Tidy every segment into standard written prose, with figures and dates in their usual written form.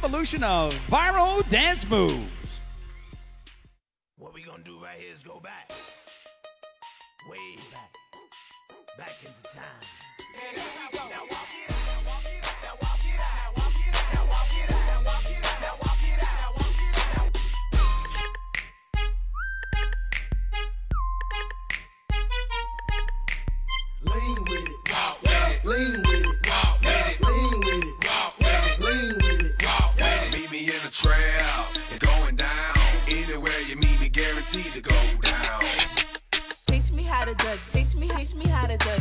evolution of viral dance moves. What we gonna do right here is go back. Way back. Back into time. Now walk it out. Now walk it out. Now walk it out. Now walk it out. Now walk it out. Now walk it out. Now walk it out. Now walk it out. Lean with it. Walk with it. Lean with it. Walk with it. Lean with it. Walk with it. Lean with it. Walk with it. Meet me in the trail. It's going down. Anywhere you meet me, guaranteed to go down. Teach me how to duck. Teach me how to duck.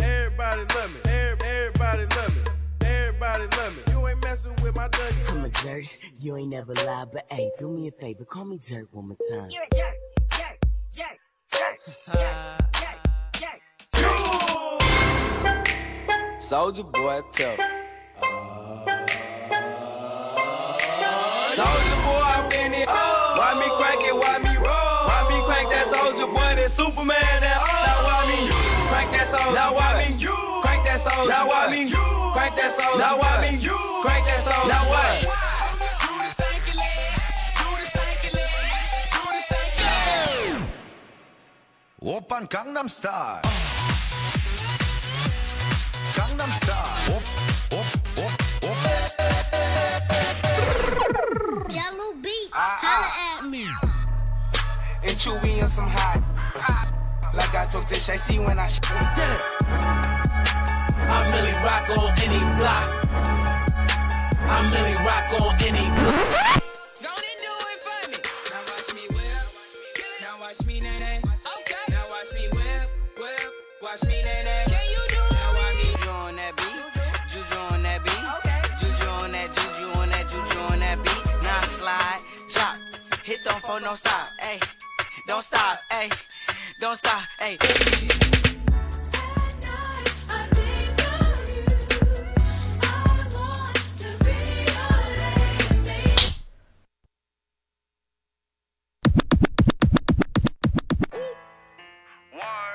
Everybody love me. Everybody love me. Everybody love me. You ain't messing with my duck. I'm a jerk. You ain't never lied, but hey, do me a favor. Call me jerk one more time. You're a jerk. Jerk. Jerk. Jerk. Jerk. Jerk. Jerk. Soldier boy tough. Soldier boy, I'm in it. Why me crack it? Why me roll? Why me crack that soldier boy? That Superman? That now why me crack that soldier? Now why me crack that soldier? Now why me crack that soldier? Now why me crack that soldier? Now what? Oppan Gangnam Style. Gangnam Style. Op, op, op, op. Jello beats, holla at me. And Chewy and some hot. Like I told Tish, I see when I let's get it. I'm Millie Rock on any block. I'm Millie Rock on any block. Go and do it for me. Now watch me whip. Now watch me nay-nay. Okay. Now watch me whip. Watch me nay-nay. Can you do it? Now watch me Juju on that beat. Juju on that beat. Okay. Juju on that, Juju on that, Juju on that beat. Now slide, chop, hit them for no stop, ayy. Don't stop, ayy. Don't stop, ayy.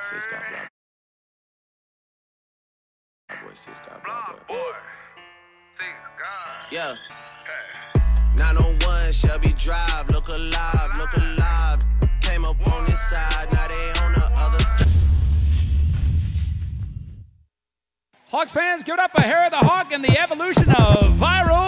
Sis got block. My boy Sis got block, boy. Yeah. 901 Shelby Drive. Look alive, look alive. Came up on this side, now they on the other side. Hawks fans, give it up for Harry the Hawk and the evolution of viral